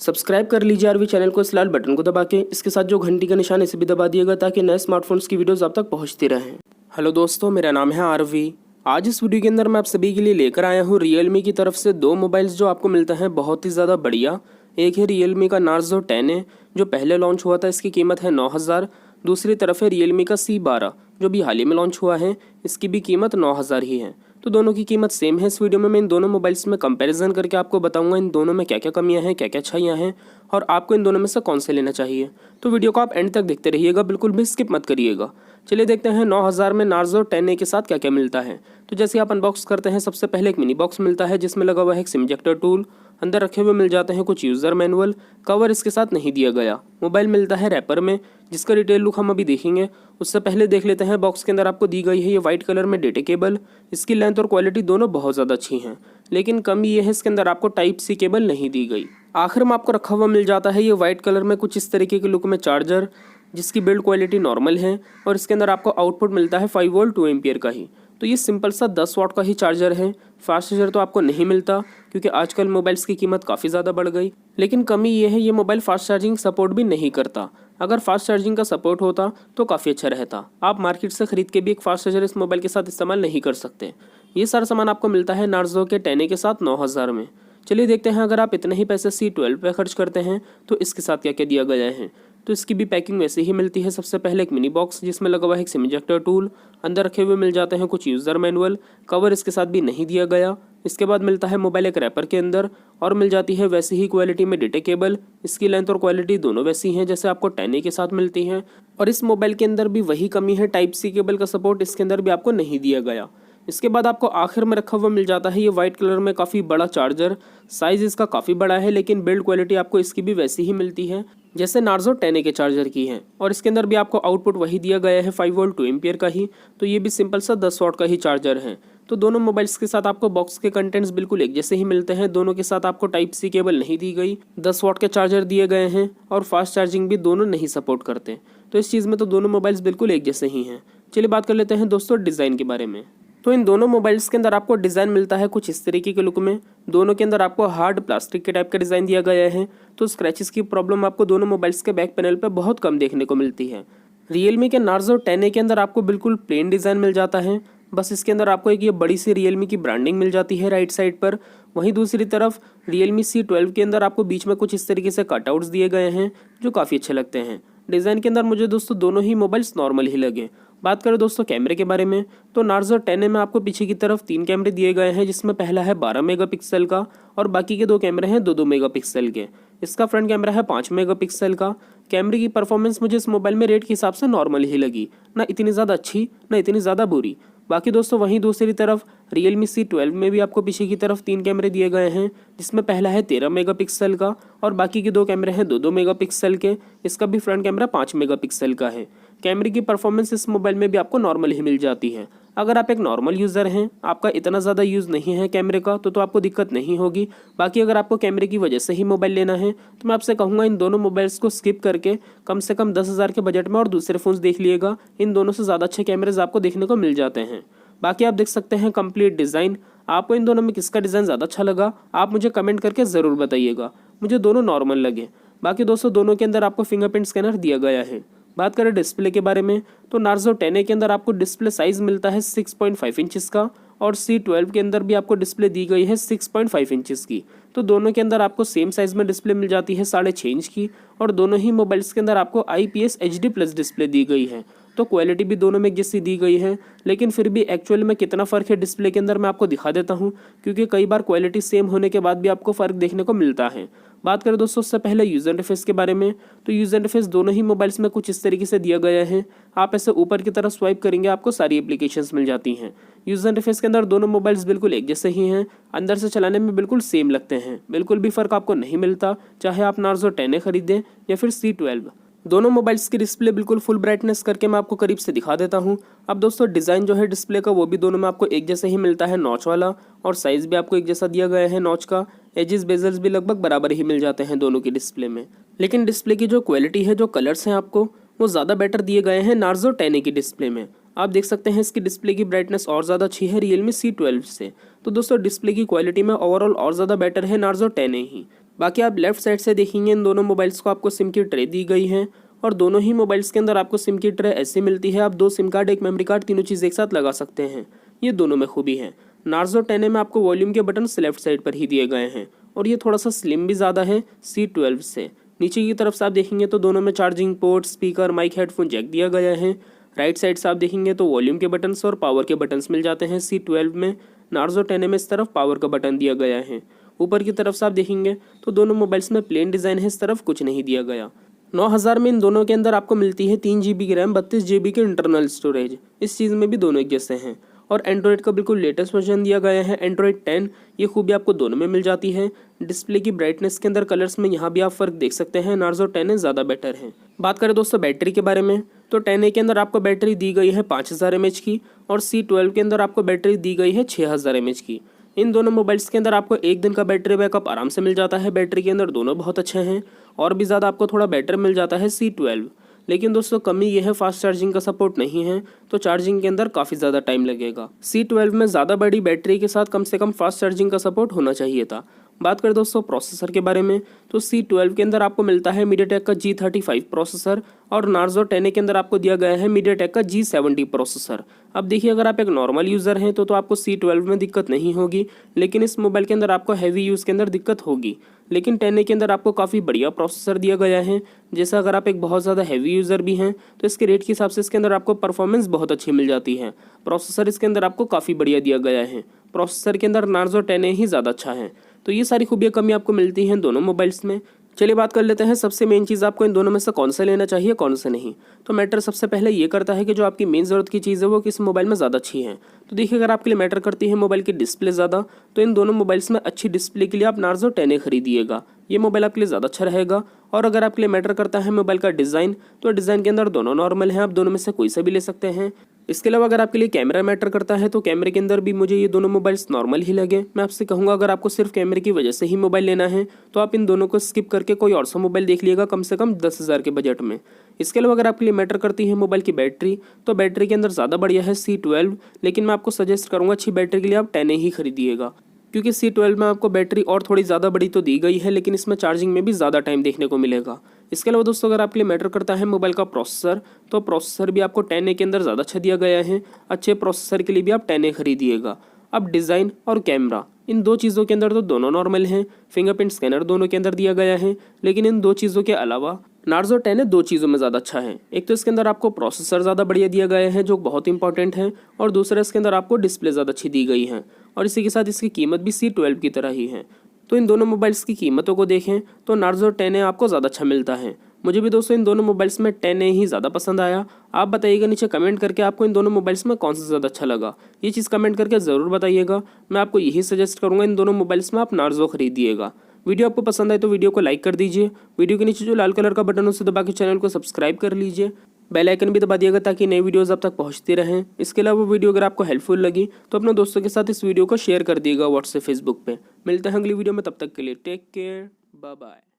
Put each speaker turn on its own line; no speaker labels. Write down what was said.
Subscribe कर लीजिए RV channel को इस लाल बटन को दबा के, इसके साथ जो घंटी का निशान इसे भी दबा दिएगा ताकि नए स्मार्टफोन्स की वीडियोस आप तक पहुंचती रहें। हेलो दोस्तों, मेरा नाम है आरवी। आज इस वीडियो के अंदर मैं आप सभी के लिए लेकर आया हूँ रियलमी की तरफ से दो मोबाइल्स जो आपको मिलते हैं बहुत ही ज़्यादा बढ़िया। एक है रियलमी का नार्जो 10A जो पहले लॉन्च हुआ था, इसकी कीमत है 9000। दूसरी तरफ है रियलमी का C12 जो भी हाल ही में लॉन्च हुआ है, इसकी भी कीमत 9000 ही है। तो दोनों की कीमत सेम है। इस वीडियो में मैं इन दोनों मोबाइल्स में कंपैरिजन करके आपको बताऊंगा इन दोनों में क्या क्या कमियां हैं, क्या क्या अच्छाइयां हैं और आपको इन दोनों में से कौन से लेना चाहिए। तो वीडियो को आप एंड तक देखते रहिएगा, बिल्कुल भी स्किप मत करिएगा। चलिए देखते हैं 9000 में नार्जो 10A के साथ क्या क्या मिलता है। तो जैसे आप अनबॉक्स करते हैं, सबसे पहले एक मिनी बॉक्स मिलता है जिसमें लगा हुआ है एक सिम इंजेक्टर टूल। अंदर रखे हुए मिल जाते हैं कुछ यूज़र मैनुअल, कवर इसके साथ नहीं दिया गया। मोबाइल मिलता है रैपर में जिसका डिटेल लुक हम अभी देखेंगे। उससे पहले देख लेते हैं बॉक्स के अंदर आपको दी गई है ये वाइट कलर में डेटा केबल। इसकी लेंथ और क्वालिटी दोनों बहुत ज़्यादा अच्छी हैं, लेकिन कमी ये है इसके अंदर आपको टाइप सी केबल नहीं दी गई। आखिर में आपको रखा हुआ मिल जाता है ये वाइट कलर में कुछ इस तरीके के लुक में चार्जर, जिसकी बिल्ड क्वालिटी नॉर्मल है और इसके अंदर आपको आउटपुट मिलता है 5 वोल्ट 2 एम्पियर का ही। तो ये सिंपल सा 10 वाट का ही चार्जर है। फास्ट चार्जर तो आपको नहीं मिलता क्योंकि आजकल मोबाइल्स की कीमत काफ़ी ज़्यादा बढ़ गई, लेकिन कमी ये है ये मोबाइल फास्ट चार्जिंग सपोर्ट भी नहीं करता। अगर फास्ट चार्जिंग का सपोर्ट होता तो काफ़ी अच्छा रहता। आप मार्केट से खरीद के भी एक फास्ट चार्जर इस मोबाइल के साथ इस्तेमाल नहीं कर सकते। ये सारा सामान आपको मिलता है नार्जो के 10A के साथ 9000 में। चलिए देखते हैं अगर आप इतने ही पैसे C12 पे खर्च करते हैं तो इसके साथ क्या क्या दिया गया है। तो इसकी भी पैकिंग वैसे ही मिलती है। सबसे पहले एक मिनी बॉक्स जिसमें लगा हुआ है एक सिम इंजेक्टर टूल। अंदर रखे हुए मिल जाते हैं कुछ यूज़र मैनुअल, कवर इसके साथ भी नहीं दिया गया। इसके बाद मिलता है मोबाइल एक रैपर के अंदर और मिल जाती है वैसी ही क्वालिटी में डेटा केबल। इसकी लेंथ और क्वालिटी दोनों वैसी हैं जैसे आपको 10A के साथ मिलती हैं। और इस मोबाइल के अंदर भी वही कमी है, टाइप सी केबल का सपोर्ट इसके अंदर भी आपको नहीं दिया गया। इसके बाद आपको आखिर में रखा हुआ मिल जाता है ये वाइट कलर में काफ़ी बड़ा चार्जर। साइज़ इसका काफ़ी बड़ा है, लेकिन बिल्ड क्वालिटी आपको इसकी भी वैसी ही मिलती है जैसे नार्जो 10A के चार्जर की है। और इसके अंदर भी आपको आउटपुट वही दिया गया है 5 वोल्ट 2 एम्पियर का ही। तो ये भी सिंपल सा 10 वाट का ही चार्जर है। तो दोनों मोबाइल्स के साथ आपको बॉक्स के कंटेंट्स बिल्कुल एक जैसे ही मिलते हैं। दोनों के साथ आपको टाइप सी केबल नहीं दी गई, 10 वाट के चार्जर दिए गए हैं और फास्ट चार्जिंग भी दोनों नहीं सपोर्ट करते। तो इस चीज़ में तो दोनों मोबाइल्स बिल्कुल एक जैसे ही हैं। चलिए बात कर लेते हैं दोस्तों डिज़ाइन के बारे में। तो इन दोनों मोबाइल्स के अंदर आपको डिज़ाइन मिलता है कुछ इस तरीके के लुक में। दोनों के अंदर आपको हार्ड प्लास्टिक के टाइप का डिज़ाइन दिया गया है। तो स्क्रैचेस की प्रॉब्लम आपको दोनों मोबाइल्स के बैक पैनल पे बहुत कम देखने को मिलती है। रियलमी के नार्जो 10A के अंदर आपको बिल्कुल प्लेन डिज़ाइन मिल जाता है। बस इसके अंदर आपको एक ये बड़ी सी रियलमी की ब्रांडिंग मिल जाती है राइट साइड पर। वहीं दूसरी तरफ रियलमी C12 के अंदर आपको बीच में कुछ इस तरीके से कटआउट्स दिए गए हैं जो काफ़ी अच्छे लगते हैं। डिज़ाइन के अंदर मुझे दोस्तों दोनों ही मोबाइल्स नॉर्मल ही लगे। बात करें दोस्तों कैमरे के बारे में, तो नार्जो 10A में आपको पीछे की तरफ 3 कैमरे दिए गए हैं जिसमें पहला है 12 मेगापिक्सल का और बाकी के 2 कैमरे हैं 2-2 मेगापिक्सल के। इसका फ्रंट कैमरा है 5 मेगापिक्सल का। कैमरे की परफॉर्मेंस मुझे इस मोबाइल में रेट के हिसाब से नॉर्मल ही लगी, ना इतनी ज़्यादा अच्छी ना इतनी ज़्यादा बुरी। बाकी दोस्तों वहीं दूसरी तरफ रियलमी C12 में भी आपको पीछे की तरफ 3 कैमरे दिए गए हैं जिसमें पहला है 13 मेगापिक्सल का और बाकी के 2 कैमरे हैं 2-2 मेगापिक्सल के। इसका भी फ्रंट कैमरा 5 मेगापिक्सल का है। कैमरे की परफॉर्मेंस इस मोबाइल में भी आपको नॉर्मल ही मिल जाती है। अगर आप एक नॉर्मल यूज़र हैं, आपका इतना ज़्यादा यूज़ नहीं है कैमरे का, तो आपको दिक्कत नहीं होगी। बाकी अगर आपको कैमरे की वजह से ही मोबाइल लेना है तो मैं आपसे कहूँगा इन दोनों मोबाइल्स को स्किप करके कम से कम 10,000 के बजट में और दूसरे फ़ोन्स देख लीजिएगा। इन दोनों से ज़्यादा अच्छे कैमरेज आपको देखने को मिल जाते हैं। बाकी आप देख सकते हैं कंप्लीट डिज़ाइन। आपको इन दोनों में किसका डिज़ाइन ज़्यादा अच्छा लगा आप मुझे कमेंट करके ज़रूर बताइएगा। मुझे दोनों नॉर्मल लगे। बाकी दोस्तों दोनों के अंदर आपको फिंगरप्रिंट स्कैनर दिया गया है। बात करें डिस्प्ले के बारे में, तो नार्जो 10A के अंदर आपको डिस्प्ले साइज़ मिलता है 6.5 इंचज़ का और C12 के अंदर भी आपको डिस्प्ले दी गई है 6.5 इंचज़ की। तो दोनों के अंदर आपको सेम साइज़ में डिस्प्ले मिल जाती है 6.5 इंच की और दोनों ही मोबाइल्स के अंदर आपको IPS HD+ डिस्प्ले दी गई है। तो क्वालिटी भी दोनों में एक जैसी दी गई है, लेकिन फिर भी एक्चुअल में कितना फ़र्क है डिस्प्ले के अंदर मैं आपको दिखा देता हूँ, क्योंकि कई बार क्वालिटी सेम होने के बाद भी आपको फ़र्क देखने को मिलता है। बात करें दोस्तों उससे पहले यूज़र इंटरफेस के बारे में, तो यूज़र इंटरफेस दोनों ही मोबाइल्स में कुछ इस तरीके से दिया गया है। आप ऐसे ऊपर की तरफ स्वाइप करेंगे आपको सारी एप्लीकेशंस मिल जाती हैं। यूज़र इंटरफेस के अंदर दोनों मोबाइल्स बिल्कुल एक जैसे ही हैं, अंदर से चलाने में बिल्कुल सेम लगते हैं। बिल्कुल भी फ़र्क आपको नहीं मिलता, चाहे आप नार्जो 10A खरीदें या फिर C12। दोनों मोबाइल्स की डिस्प्ले बिल्कुल फुल ब्राइटनेस करके मैं आपको करीब से दिखा देता हूं। अब दोस्तों डिज़ाइन जो है डिस्प्ले का वो भी दोनों में आपको एक जैसे ही मिलता है, नॉच वाला, और साइज़ भी आपको एक जैसा दिया गया है नॉच का। एजेस बेजल्स भी लगभग बराबर ही मिल जाते हैं दोनों की डिस्प्ले में। लेकिन डिस्प्ले की जो क्वालिटी है, जो कलर्स हैं आपको वो ज़्यादा बेटर दिए गए हैं नार्जो 10A की डिस्प्ले में। आप देख सकते हैं इसकी डिस्प्ले की ब्राइटनेस और ज़्यादा अच्छी है रियलमी C12 से। तो दोस्तों डिस्प्ले की क्वालिटी में ओवरऑल और ज़्यादा बेटर है नार्जो 10A ही। बाकी आप लेफ्ट साइड से देखेंगे इन दोनों मोबाइल्स को आपको सिम की ट्रे दी गई है और दोनों ही मोबाइल्स के अंदर आपको सिम की ट्रे ऐसी मिलती है, आप 2 सिम कार्ड, 1 मेमोरी कार्ड, तीनों चीज़ एक साथ लगा सकते हैं। ये दोनों में खूबी है। नार्जो 10A में आपको वॉल्यूम के बटन लेफ्ट साइड पर ही दिए गए हैं और ये थोड़ा सा स्लिम भी ज़्यादा है C12 से। नीचे की तरफ से आप देखेंगे तो दोनों में charging port, speaker, mic, headphone jack दिया गया है। राइट साइड से आप देखेंगे तो वॉल्यूम के बटन्स और पावर के बटन्स मिल जाते हैं C12 में। नार्जो 10A में इस तरफ पावर का बटन दिया गया है। ऊपर की तरफ से आप देखेंगे तो दोनों मोबाइल्स में प्लेन डिज़ाइन है, इस तरफ कुछ नहीं दिया गया। 9000 में इन दोनों के अंदर आपको मिलती है 3 GB की रैम, 32 GB की इंटरनल स्टोरेज। इस चीज़ में भी दोनों एक जैसे हैं और एंड्रॉइड का बिल्कुल लेटेस्ट वर्जन दिया गया है, एंड्रॉइड 10। ये खूबी आपको दोनों में मिल जाती है। डिस्प्ले की ब्राइटनेस के अंदर, कलर्स में यहाँ भी आप फ़र्क देख सकते हैं, नार्जो 10A ज़्यादा बेटर है। बात करें दोस्तों बैटरी के बारे में तो 10A के अंदर आपको बैटरी दी गई है 5000 mAh की और C12 के अंदर आपको बैटरी दी गई है 6000 mAh की। इन दोनों मोबाइल्स के अंदर आपको 1 दिन का बैटरी बैकअप आराम से मिल जाता है। बैटरी के अंदर दोनों बहुत अच्छे हैं और भी ज़्यादा आपको थोड़ा बेटर मिल जाता है C12। लेकिन दोस्तों कमी यह है फास्ट चार्जिंग का सपोर्ट नहीं है, तो चार्जिंग के अंदर काफ़ी ज़्यादा टाइम लगेगा। C12 में ज़्यादा बड़ी बैटरी के साथ कम से कम फास्ट चार्जिंग का सपोर्ट होना चाहिए था। बात करें दोस्तों प्रोसेसर के बारे में तो C12 के अंदर आपको मिलता है मीडियाटेक का G35 प्रोसेसर और नार्जो 10A के अंदर आपको दिया गया है मीडियाटेक का G70 प्रोसेसर। अब देखिए अगर आप एक नॉर्मल यूज़र हैं तो आपको C12 में दिक्कत नहीं होगी, लेकिन इस मोबाइल के अंदर आपको हैवी यूज़ के अंदर दिक्कत होगी। लेकिन 10A के अंदर आपको काफ़ी बढ़िया प्रोसेसर दिया गया है। जैसा अगर आप एक बहुत ज़्यादा हैवी यूज़र भी हैं तो इसके रेट के हिसाब से इसके अंदर आपको परफॉर्मेंस बहुत अच्छी मिल जाती है। प्रोसेसर इसके अंदर आपको काफ़ी बढ़िया दिया गया है। प्रोसेसर के अंदर नार्जो 10A ही ज़्यादा अच्छा है। तो ये सारी खूबियाँ कमी आपको मिलती हैं दोनों मोबाइल्स में। चलिए बात कर लेते हैं सबसे मेन चीज़, आपको इन दोनों में से कौन सा लेना चाहिए कौन सा नहीं। तो मैटर सबसे पहले ये करता है कि जो आपकी मेन ज़रूरत की चीज़ है वो किस मोबाइल में ज़्यादा अच्छी है। तो देखिए अगर आपके लिए मैटर करती है मोबाइल की डिस्प्ले ज़्यादा, तो इन दोनों मोबाइल्स में अच्छी डिस्प्ले के लिए आप नार्जो 10A खरीदिएगा, ये मोबाइल आपके लिए ज़्यादा अच्छा रहेगा। और अगर आपके लिए मैटर करता है मोबाइल का डिज़ाइन, तो डिज़ाइन के अंदर दोनों नॉर्मल हैं, आप दोनों में से कोई सा भी ले सकते हैं। इसके अलावा अगर आपके लिए कैमरा मैटर करता है तो कैमरे के अंदर भी मुझे ये दोनों मोबाइल्स नॉर्मल ही लगे। मैं आपसे कहूँगा अगर आपको सिर्फ कैमरे की वजह से ही मोबाइल लेना है तो आप इन दोनों को स्किप करके कोई और सा मोबाइल देख लीजिएगा कम से कम 10,000 के बजट में। इसके अलावा अगर आपके लिए मैटर करती है मोबाइल की बैटरी, तो बैटरी के अंदर ज़्यादा बढ़िया है C12, लेकिन मैं आपको सजेस्ट करूँगा अच्छी बैटरी के लिए आप 10A ही खरीदिएगा, क्योंकि C12 में आपको बैटरी और थोड़ी ज़्यादा बड़ी तो दी गई है, लेकिन इसमें चार्जिंग में भी ज़्यादा टाइम देखने को मिलेगा। इसके अलावा दोस्तों अगर आपके लिए मैटर करता है मोबाइल का प्रोसेसर, तो प्रोसेसर भी आपको 10A के अंदर ज़्यादा अच्छा दिया गया है। अच्छे प्रोसेसर के लिए भी आप 10A खरीदिएगा। अब डिज़ाइन और कैमरा, इन दो चीज़ों के अंदर तो दोनों नॉर्मल हैं। फिंगरप्रिंट स्कैनर दोनों के अंदर दिया गया है, लेकिन इन दो चीज़ों के अलावा नार्जो 10A 2 चीज़ों में ज़्यादा अच्छा है। एक तो इसके अंदर आपको प्रोसेसर ज़्यादा बढ़िया दिया गया है जो बहुत इंपॉर्टेंट है, और दूसरा इसके अंदर आपको डिस्प्ले ज़्यादा अच्छी दी गई है, और इसी के साथ इसकी कीमत भी C12 की तरह ही है। तो इन दोनों मोबाइल्स की कीमतों को देखें तो नार्जो 10A आपको ज़्यादा अच्छा मिलता है। मुझे भी दोस्तों इन दोनों मोबाइल्स में 10A ही ज़्यादा पसंद आया। आप बताइएगा नीचे कमेंट करके आपको इन दोनों मोबाइल्स में कौन सा ज़्यादा अच्छा लगा, ये चीज़ कमेंट करके ज़रूर बताइएगा। मैं आपको यही सजेस्ट करूँगा इन दोनों मोबाइल्स में आप नार्जो खरीदिएगा। वीडियो आपको पसंद आए तो वीडियो को लाइक कर दीजिए। वीडियो के नीचे जो लाल कलर का बटन है उसे दबा के चैनल को सब्सक्राइब कर लीजिए। बेल आइकन भी दबा दिएगा ताकि नई वीडियोस आप तक पहुंचती रहें। इसके अलावा वीडियो अगर आपको हेल्पफुल लगी तो अपने दोस्तों के साथ इस वीडियो को शेयर कर दिएगा व्हाट्सएप फेसबुक पे। मिलते हैं अगली वीडियो में, तब तक के लिए टेक केयर, बाय बाय।